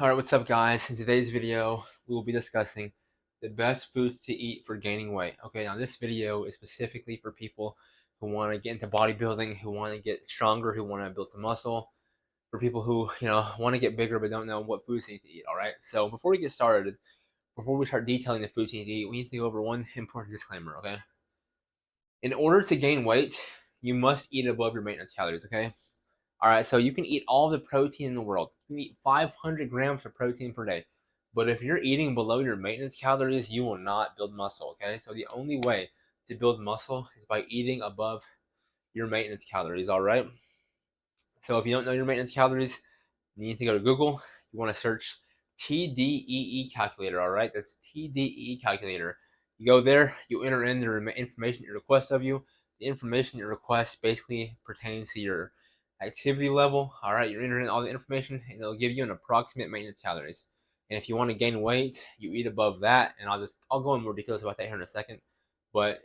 Alright, what's up guys? In today's video, we will be discussing the best foods to eat for gaining weight. Okay, now this video is specifically for people who want to get into bodybuilding, who want to get stronger, who want to build some muscle, for people who, want to get bigger but don't know what foods they need to eat, alright? So before we get started, before we start detailing the foods you need to eat, we need to go over one important disclaimer, okay? In order to gain weight, you must eat above your maintenance calories, okay? All right, so you can eat all the protein in the world. You can eat 500 grams of protein per day. But if you're eating below your maintenance calories, you will not build muscle, okay? So the only way to build muscle is by eating above your maintenance calories, all right? So if you don't know your maintenance calories, you need to go to Google. You want to search TDEE calculator, all right? That's TDEE calculator. You go there, you enter in the information it requests of you. The information it requests basically pertains to your activity level, all right? You enter in all the information, and it'll give you an approximate maintenance calories. And if you want to gain weight, you eat above that, and I'll go in more details about that here in a second. But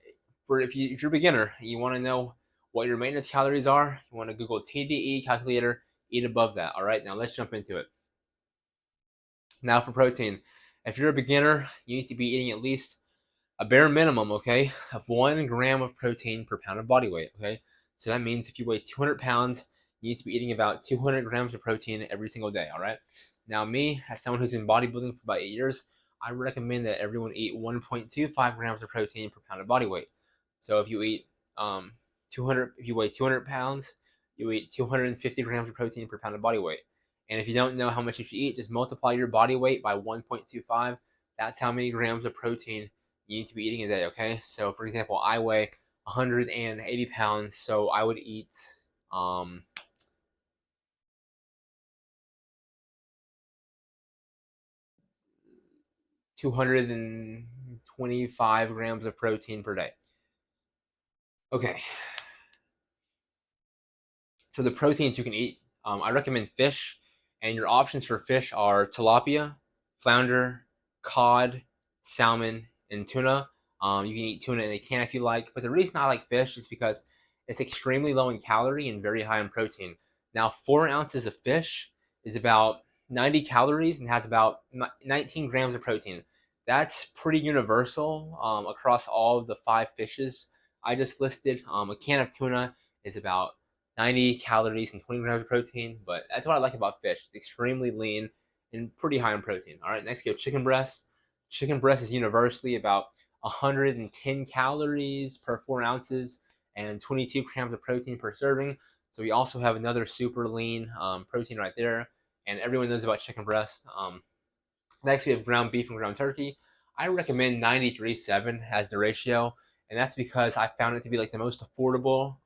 if you're a beginner, you want to know what your maintenance calories are. You want to Google TDE calculator, eat above that. All right, now let's jump into it. Now for protein, if you're a beginner, you need to be eating at least a bare minimum, okay, of 1 gram of protein per pound of body weight, okay? So that means if you weigh 200 pounds, you need to be eating about 200 grams of protein every single day, all right? Now, me, as someone who's been bodybuilding for about 8 years, I recommend that everyone eat 1.25 grams of protein per pound of body weight. So if you eat 200, if you weigh 200 pounds, you eat 250 grams of protein per pound of body weight. And if you don't know how much you should eat, just multiply your body weight by 1.25. That's how many grams of protein you need to be eating a day, okay? So, for example, I weigh 180 pounds, so I would eat um, 225 grams of protein per day. Okay, so the proteins you can eat, I recommend fish, and your options for fish are tilapia, flounder, cod, salmon, and tuna. You can eat tuna in a can if you like, but the reason I like fish is because it's extremely low in calorie and very high in protein. Now, 4 ounces of fish is about 90 calories and has about 19 grams of protein. That's pretty universal across all of the 5 fishes I just listed. A can of tuna is about 90 calories and 20 grams of protein, but that's what I like about fish. It's extremely lean and pretty high in protein. All right, next we have chicken breast. Chicken breast is universally about 110 calories per 4 ounces and 22 grams of protein per serving. So we also have another super lean protein right there, and everyone knows about chicken breast. Next, we have ground beef and ground turkey. I recommend 93:7 as the ratio, and that's because I found it to be like the most affordable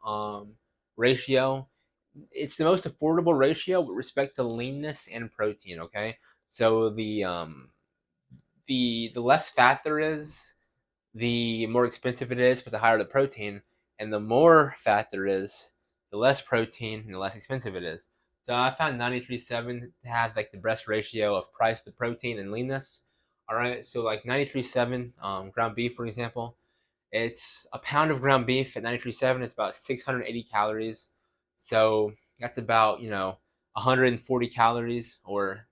ratio. It's the most affordable ratio with respect to leanness and protein. Okay, so the less fat there is, the more expensive it is, but the higher the protein, and the more fat there is, the less protein and the less expensive it is. So I found 93.7 to have like the best ratio of price to protein and leanness. All right, so like 93.7 ground beef, for example, it's a pound of ground beef at 93.7. It's about 680 calories. So that's about 140 calories or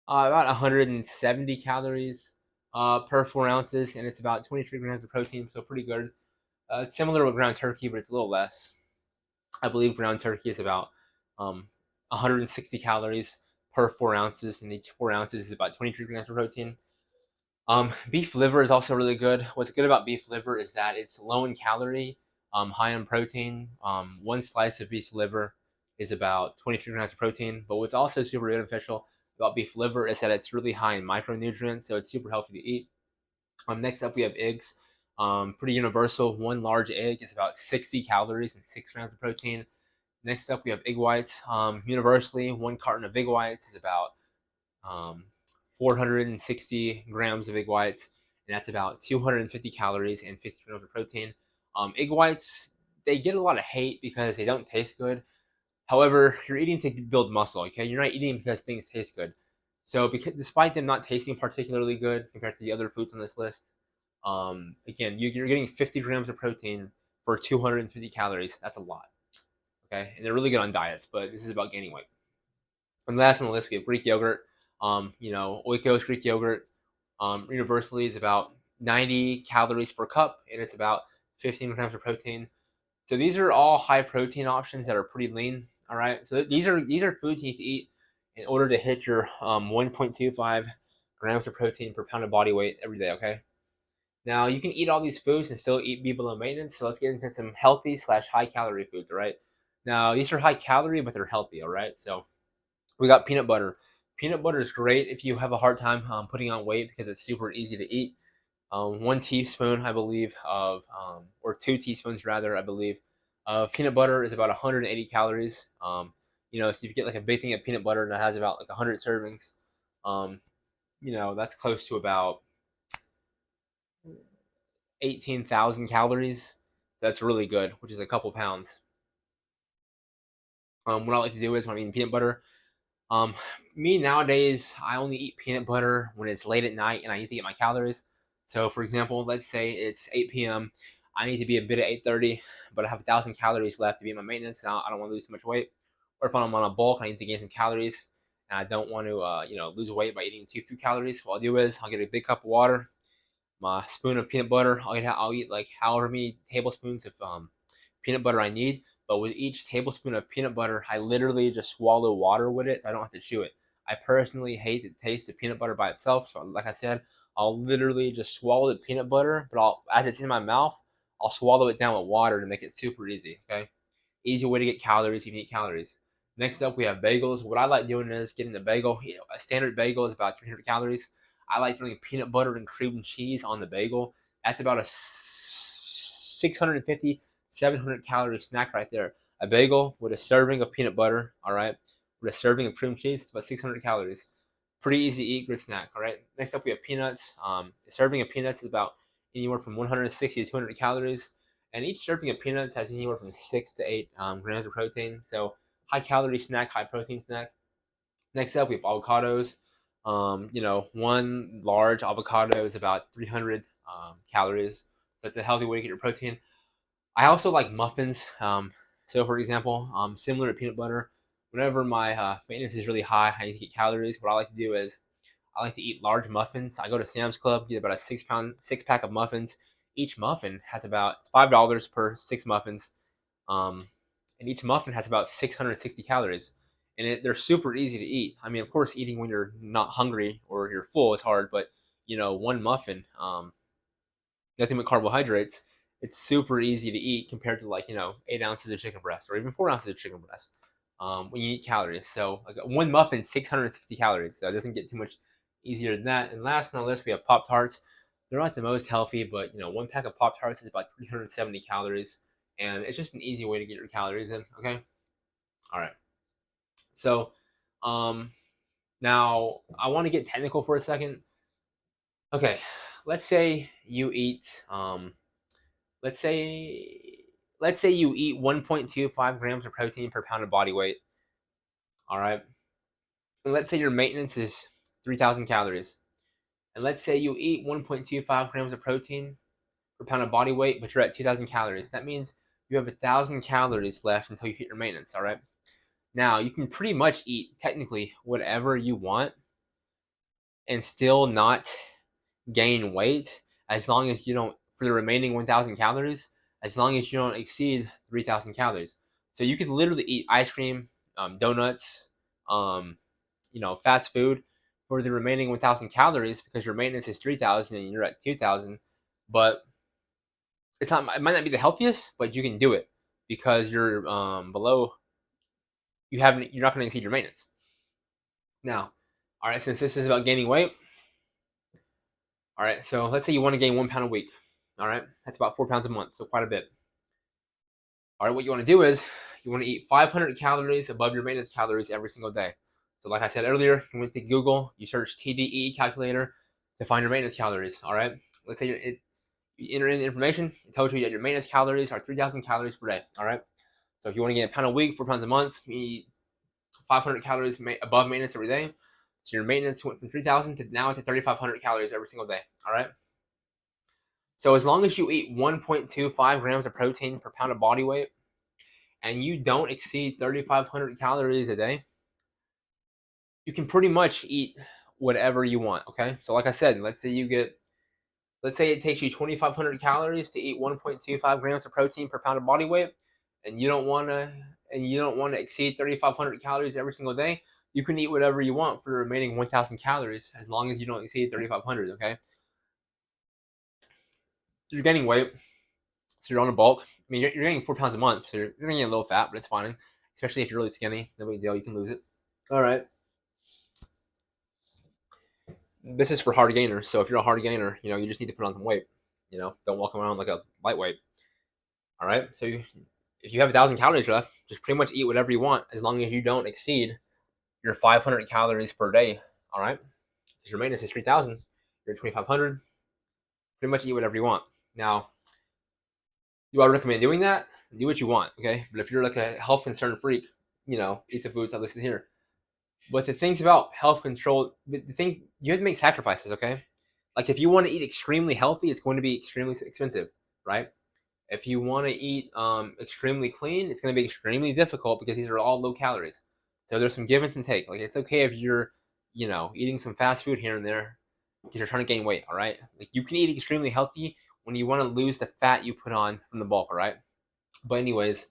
about 170 calories per 4 ounces, and it's about 23 grams of protein, so pretty good. It's similar with ground turkey, but it's a little less. I believe ground turkey is about 160 calories per 4 ounces, and each 4 ounces is about 23 grams of protein. Beef liver is also really good. What's good about beef liver is that it's low in calorie, high in protein. One slice of beef liver is about 23 grams of protein. But what's also super beneficial about beef liver is that it's really high in micronutrients, so it's super healthy to eat. Next up, we have eggs. Pretty universal. One large egg is about 60 calories and 6 grams of protein. Next up, we have egg whites. Universally, one carton of egg whites is about um, 460 grams of egg whites, and that's about 250 calories and 50 grams of protein. Egg whites, they get a lot of hate because they don't taste good. However, you're eating to build muscle, okay? You're not eating because things taste good. So, because despite them not tasting particularly good compared to the other foods on this list, again, you're getting 50 grams of protein for 250 calories. That's a lot, okay? And they're really good on diets, but this is about gaining weight. And last on the list, we have Greek yogurt. Oikos Greek yogurt. Universally, it's about 90 calories per cup, and it's about 15 grams of protein. So these are all high protein options that are pretty lean. All right. So these are foods you need to eat in order to hit your 1.25 grams of protein per pound of body weight every day. Okay. Now you can eat all these foods and still be below maintenance. So let's get into some healthy slash high calorie foods. All right. Now these are high calorie, but they're healthy. All right. So we got peanut butter. Peanut butter is great if you have a hard time putting on weight because it's super easy to eat. 1 teaspoon, I believe, or 2 teaspoons rather, I believe, of peanut butter is about 180 calories. So if you get like a big thing of peanut butter that has about like 100 servings, um, that's close to about 18,000 calories. That's really good, which is a couple pounds. What I like to do is when I'm eating peanut butter, Um, me nowadays, I only eat peanut butter when it's late at night and I need to get my calories. So, for example, let's say it's 8 p.m. I need to be in bed at 8:30, but I have 1,000 calories left to be in my maintenance. Now I don't want to lose too much weight. Or if I'm on a bulk, I need to gain some calories, and I don't want to, lose weight by eating too few calories. What I'll do is I'll get a big cup of water, my spoon of peanut butter. I'll eat like however many tablespoons of peanut butter I need. But with each tablespoon of peanut butter, I literally just swallow water with it. I don't have to chew it. I personally hate the taste of peanut butter by itself. So, like I said, I'll literally just swallow the peanut butter, but as it's in my mouth, I'll swallow it down with water to make it super easy. Okay, easy way to get calories. You need calories. Next up, we have bagels. What I like doing is getting the bagel. A standard bagel is about 300 calories. I like putting peanut butter and cream and cheese on the bagel. That's about a 650 700 calorie snack right there. A bagel with a serving of peanut butter, all right, with a serving of cream cheese, it's about 600 calories. Pretty easy to eat, good snack, all right. Next up, we have peanuts. A serving of peanuts is about anywhere from 160 to 200 calories, and each serving of peanuts has anywhere from 6 to 8 grams of protein. So high calorie snack, high protein snack. Next up, we have avocados. One large avocado is about 300 calories. So that's a healthy way to get your protein. I also like muffins. So, for example, similar to peanut butter, whenever my maintenance is really high, I need to get calories. What I like to do is I like to eat large muffins. I go to Sam's Club, get about a 6 pound 6 pack of muffins. Each muffin has about $5 per 6 muffins, um, and each muffin has about 660 calories. And they're super easy to eat. I mean, of course, eating when you're not hungry or you're full is hard, but one muffin, nothing but carbohydrates, it's super easy to eat compared to 8 ounces of chicken breast or even 4 ounces of chicken breast. When you eat calories, so like one muffin, 660 calories. So it doesn't get too much easier than that. And last on the list, we have Pop Tarts. They're not the most healthy, but one pack of Pop Tarts is about 370 calories, and it's just an easy way to get your calories in. Okay, all right. So, um, now I want to get technical for a second. Okay, let's say you eat let's say let's say you eat 1.25 grams of protein per pound of body weight. All right. And let's say your maintenance is 3,000 calories. And let's say you eat 1.25 grams of protein per pound of body weight, but you're at 2,000 calories. That means you have 1,000 calories left until you hit your maintenance. All right. Now you can pretty much eat technically whatever you want and still not gain weight as long as you don't, for the remaining 1,000 calories, as long as you don't exceed 3,000 calories. So you could literally eat ice cream, donuts, fast food for the remaining 1,000 calories because your maintenance is 3,000 and you're at 2,000. But it might not be the healthiest, but you can do it because you're below. You're not going to exceed your maintenance. Now, all right, since this is about gaining weight, all right, so let's say you want to gain 1 pound a week. All right, that's about 4 pounds a month, so quite a bit. All right, what you want to do is you want to eat 500 calories above your maintenance calories every single day. So, like I said earlier, you went to Google, you search TDE calculator to find your maintenance calories. All right, let's say you enter in the information, it tells you that your maintenance calories are 3,000 calories per day. All right, so if you want to gain a pound a week, 4 pounds a month, you eat 500 calories above maintenance every day. So your maintenance went from 3,000 to now to 3,500 calories every single day. All right. So as long as you eat 1.25 grams of protein per pound of body weight, and you don't exceed 3,500 calories a day, you can pretty much eat whatever you want. Okay, so like I said, let's say it takes you 2,500 calories to eat 1.25 grams of protein per pound of body weight, and you don't want to exceed 3,500 calories every single day. You can eat whatever you want for the remaining 1,000 calories as long as you don't exceed 3,500. Okay, so you're gaining weight, so you're on a bulk. I mean, you're gaining 4 pounds a month, so you're gonna get a little fat, but it's fine. Especially if you're really skinny, no big deal. You can lose it. All right. This is for hard gainers. So if you're a hard gainer, you just need to put on some weight. Don't walk around like a lightweight. All right. So if you have 1,000 calories left, just pretty much eat whatever you want as long as you don't exceed your 500 calories per day. All right. Because your maintenance is 3,000. You're 2,500. Pretty much eat whatever you want. Now, do I recommend doing that? Do what you want. Okay. But if you're like a health concern freak, eat the foods I listed here. But the things about health control, the things you have to make sacrifices. Okay. Like if you want to eat extremely healthy, it's going to be extremely expensive, right? If you want to eat extremely clean, it's going to be extremely difficult because these are all low calories. So there's some give and some take. Like it's okay if you're, eating some fast food here and there because you're trying to gain weight. All right, like you can eat extremely healthy when you want to lose the fat you put on from the bulk. All right. But anyways,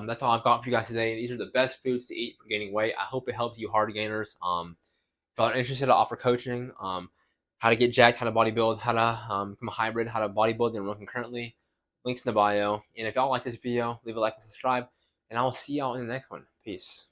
that's all I've got for you guys today. These are the best foods to eat for gaining weight. I hope it helps you hard gainers. If you're interested to offer coaching, how to get jacked, how to bodybuild, how to become a hybrid, how to bodybuild and run concurrently, links in the bio. And if y'all like this video, leave a like and subscribe. And I will see y'all in the next one. Peace.